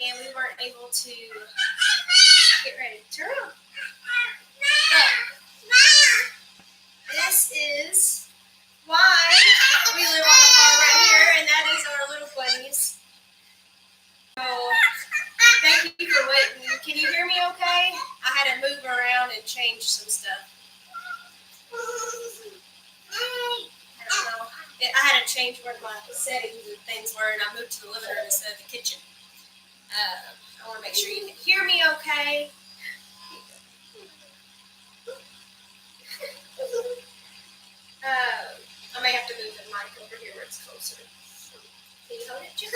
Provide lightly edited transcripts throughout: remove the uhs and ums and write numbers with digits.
and we weren't able to get ready. Turn around. This is why we live on a farm right here, and that is our little bunnies. So, thank you for waiting. Can you hear me okay? I had to move around and change some stuff. I don't know. I had to change where my settings and things were, and I moved to the living room instead of the kitchen. I want to make sure you can hear me okay. I may have to move the mic over here where it's closer. Can you hold it, Jim?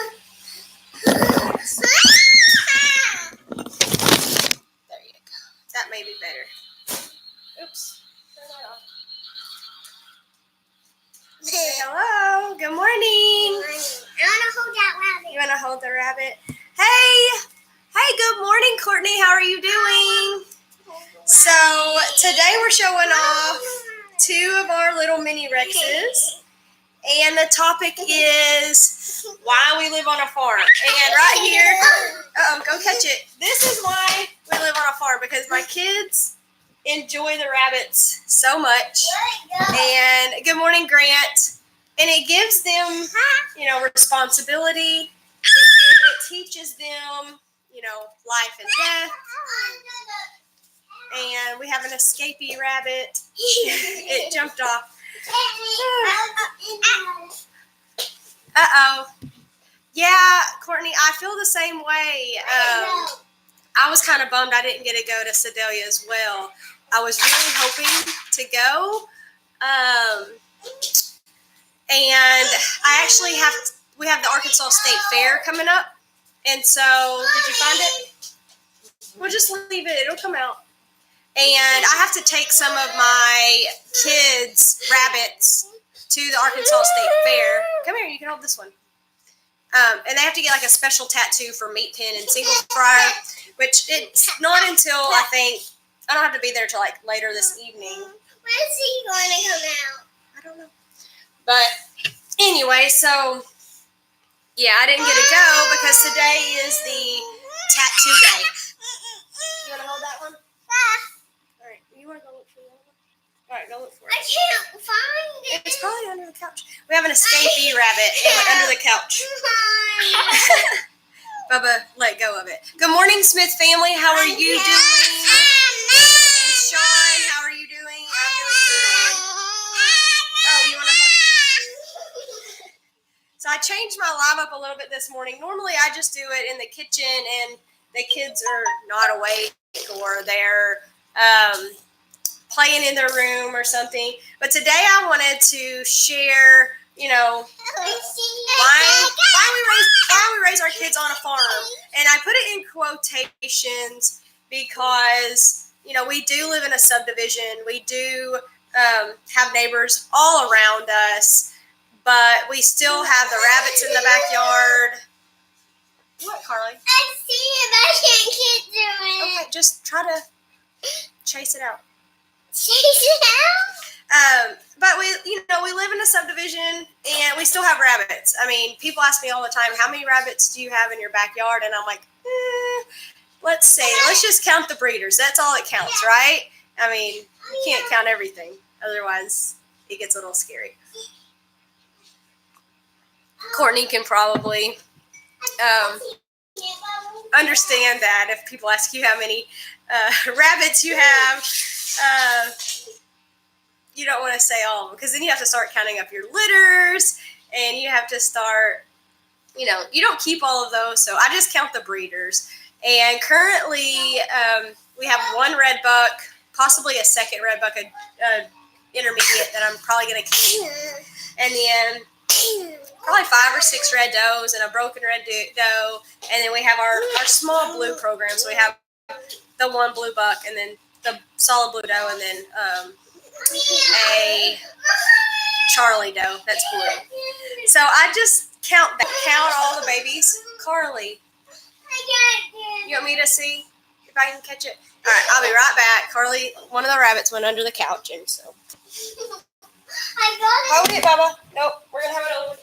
There you go. That may be better. Oops. Turn that off. Say hello. Good morning. I want to hold that rabbit. You want to hold the rabbit? Hey, good morning, Courtney. How are you doing? So today we're showing off 2 of our little mini Rexes, and the topic is why we live on a farm. And right here, go catch it. This is why we live on a farm, because my kids enjoy the rabbits so much. And good morning, Grant. And it gives them, responsibility. It teaches them, life and death. And we have an escapee rabbit. It jumped off. Uh-oh. Yeah, Courtney, I feel the same way. I was kind of bummed I didn't get to go to Sedalia as well. I was really hoping to go. And we have the Arkansas State Fair coming up. And so, did you find it? We'll just leave it. It'll come out. And I have to take some of my kids' rabbits to the Arkansas State Fair. Come here, you can hold this one. And they have to get like a special tattoo for Meat Pen and Single Fryer, which it's not until I don't have to be there till like later this evening. When is he going to come out? I don't know. But anyway, so yeah, I didn't get to go because today is the tattoo day. You want to hold that one? All right. You want to go look for that one? All right, go look for it. I can't find it. It's probably under the couch. We have an escapee rabbit. It went under the couch. Bubba, let go of it. Good morning, Smith family. How are you doing? And Sean, how are you doing? I'm doing good. Oh, you want to hold it? So I changed my live up a little bit this morning. Normally, I just do it in the kitchen, and the kids are not awake or they're playing in their room or something. But today I wanted to share, why we raise our kids on a farm. And I put it in quotations because, we do live in a subdivision. We do have neighbors all around us, but we still have the rabbits in the backyard. What, Carly? I see it, but I can't get to it. Okay, just try to chase it out. Chase it out? But we live in a subdivision, and we still have rabbits. I mean, people ask me all the time, how many rabbits do you have in your backyard? And I'm like, let's see. Let's just count the breeders. That's all it counts, right? I mean, you can't count everything. Otherwise, it gets a little scary. Courtney can probably understand that if people ask you how many rabbits you have. You don't want to say all of them, because then you have to start counting up your litters, and you have to start, you don't keep all of those, so I just count the breeders. And currently, we have 1 red buck, possibly a second red buck, intermediate that I'm probably going to keep, and then probably 5 or 6 red does and a broken red doe, and then we have our small blue program, so we have the 1 blue buck, and then the solid blue doe, and then a Charlie doe that's blue. So I just count all the babies. Carly, you want me to see if I can catch it? All right, I'll be right back. Carly, one of the rabbits went under the couch, and so. I got it. Hold it, Bubba. Nope, we're going to have another one.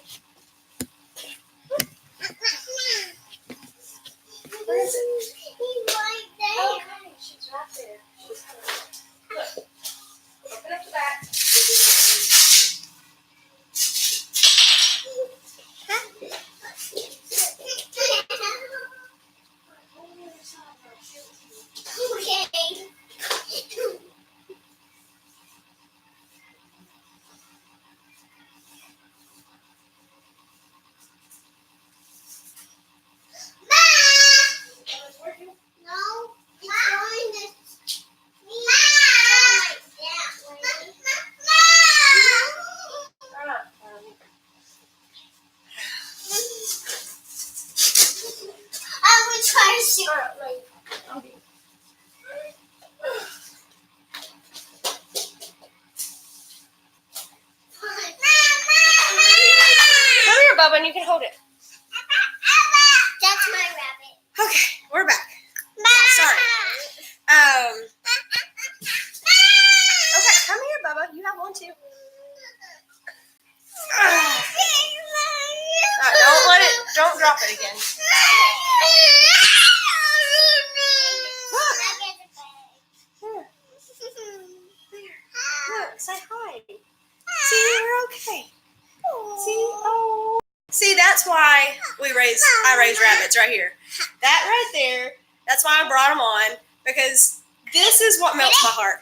try to see. Come here, Bubba, and you can hold it. That's my rabbit. Okay, we're back. Sorry. Okay, come here, Bubba. You have one too. Don't drop it again. Look, say hi. See, we're okay. See, that's why I raise rabbits right here. That right there, that's why I brought them on, because this is what melts my heart.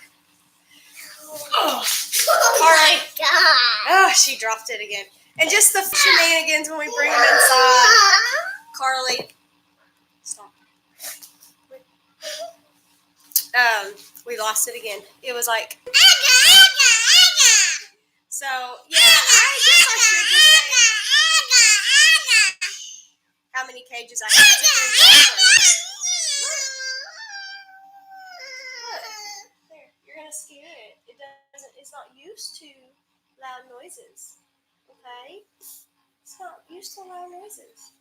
Oh, Carly. Oh, she dropped it again. And just the shenanigans when we bring them inside. Carly, stop. We lost it again. It was like, so yeah, I guess I should just say how many cages I have. There, you're gonna scare it. It's not used to loud noises. Okay? It's not used to loud noises.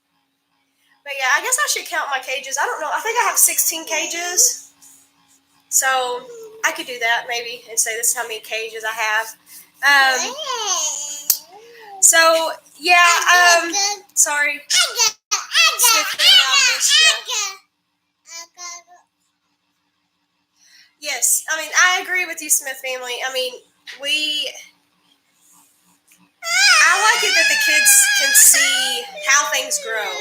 But yeah, I guess I should count my cages. I don't know. I think I have 16 cages. So I could do that maybe and say this is how many cages I have. So yeah, sorry. Yes, I mean, I agree with you, Smith family. I mean, I like it that the kids can see how things grow.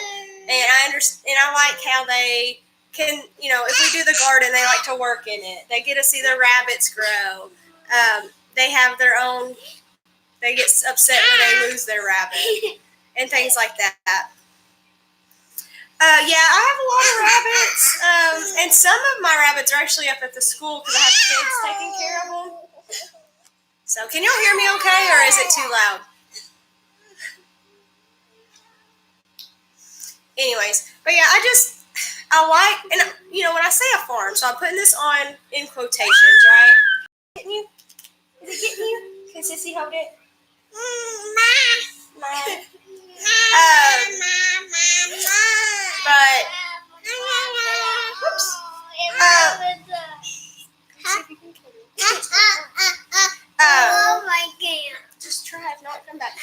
And I understand, and I like how they can, if we do the garden, they like to work in it. They get to see their rabbits grow. They have their own, they get upset when they lose their rabbit and things like that. Yeah, I have a lot of rabbits, and some of my rabbits are actually up at the school because I have kids taking care of them. So, can y'all hear me okay, or is it too loud? Anyways, but yeah, I like, and when I say a farm, so I'm putting this on in quotations, right? Getting you? Is it getting you? Can Sissy hold it? But whoops. Oh my god. Just try if not, come back.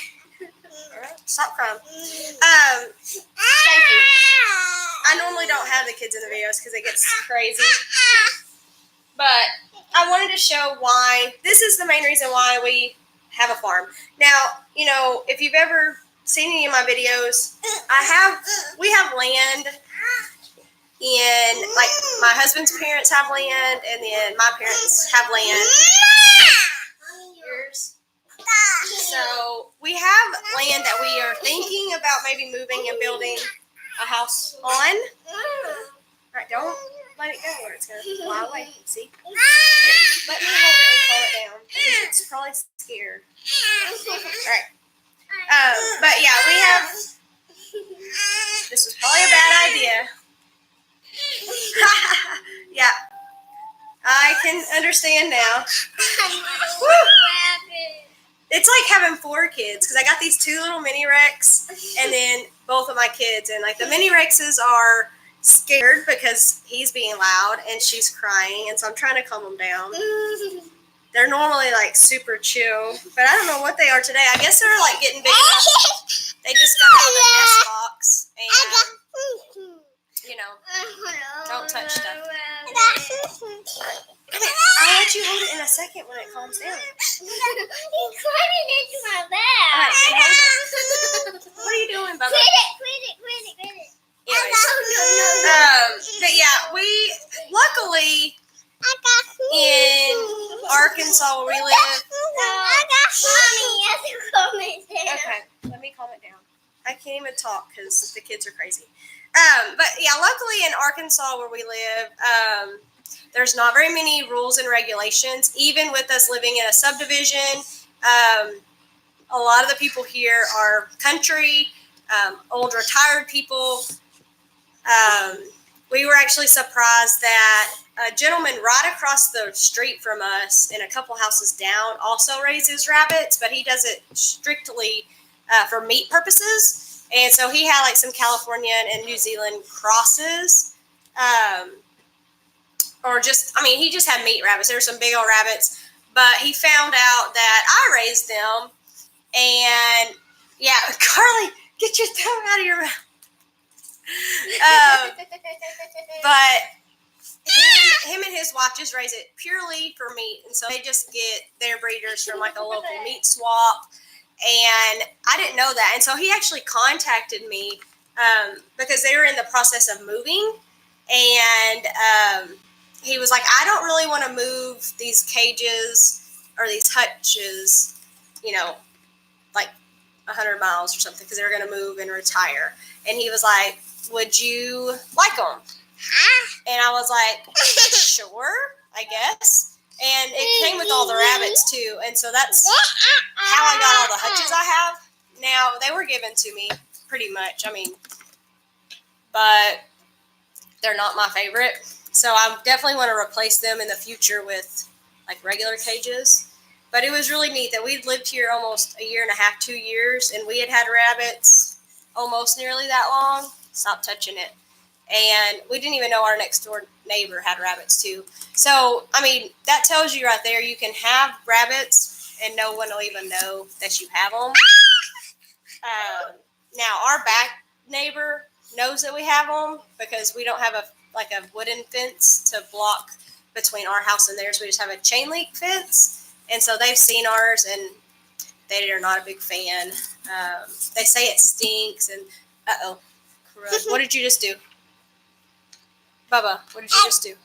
Stop crying. Thank you. I normally don't have the kids in the videos because it gets crazy. But I wanted to show why, this is the main reason why we have a farm. Now, if you've ever seen any of my videos, we have land, and like my husband's parents have land, and then my parents have land. Yours. So we have land that we are thinking about maybe moving and building a house on. Right, don't let it go where it's going to fly away. See? Here, let me hold it and calm it down because it's probably scared. Alright. But yeah, we have. This was probably a bad idea. Yeah. I can understand now. Woo! It's like having 4 kids because I got these 2 little mini Rex and then both of my kids. And like the mini Rexes are scared because he's being loud and she's crying. And so I'm trying to calm them down. They're normally like super chill, but I don't know what they are today. I guess they're like getting big enough. They just got out of the nest box and, don't touch stuff. I'll let you hold it in a second when it calms down. He's climbing into my bag. All right, so hold it. What are you doing, Bubba? Quit it. Anyways, but yeah, we luckily in Arkansas where we live. Okay, let me calm it down. I can't even talk because the kids are crazy. But yeah, luckily in Arkansas where we live, there's not very many rules and regulations. Even with us living in a subdivision, a lot of the people here are country, old retired people. we were actually surprised that a gentleman right across the street from us and a couple houses down also raises rabbits, but he does it strictly for meat purposes. And so he had like some Californian and New Zealand crosses. He just had meat rabbits. There were some big old rabbits, but he found out that I raised them. And yeah, Carly, get your thumb out of your mouth. But him and his wife just raise it purely for meat, and so they just get their breeders from like a local meat swap. And I didn't know that, and so he actually contacted me because they were in the process of moving, and he was like, "I don't really want to move these cages or these hutches, like 100 miles or something, because they were going to move and retire." And he was like, "Would you like them?" And I was like, "Sure, I guess." And it came with all the rabbits too. And so that's how I got all the hutches I have. Now, they were given to me pretty much. But they're not my favorite. So I definitely want to replace them in the future with like regular cages. But it was really neat that we'd lived here almost a year and a half, 2 years, and we had rabbits almost nearly that long. Stop touching it. And we didn't even know our next door neighbor had rabbits too. So, that tells you right there, you can have rabbits and no one will even know that you have them. Now, our back neighbor knows that we have them because we don't have a wooden fence to block between our house and theirs. We just have a chain link fence. And so they've seen ours and they are not a big fan. They say it stinks and, what did you just do? Bubba, what did you just do?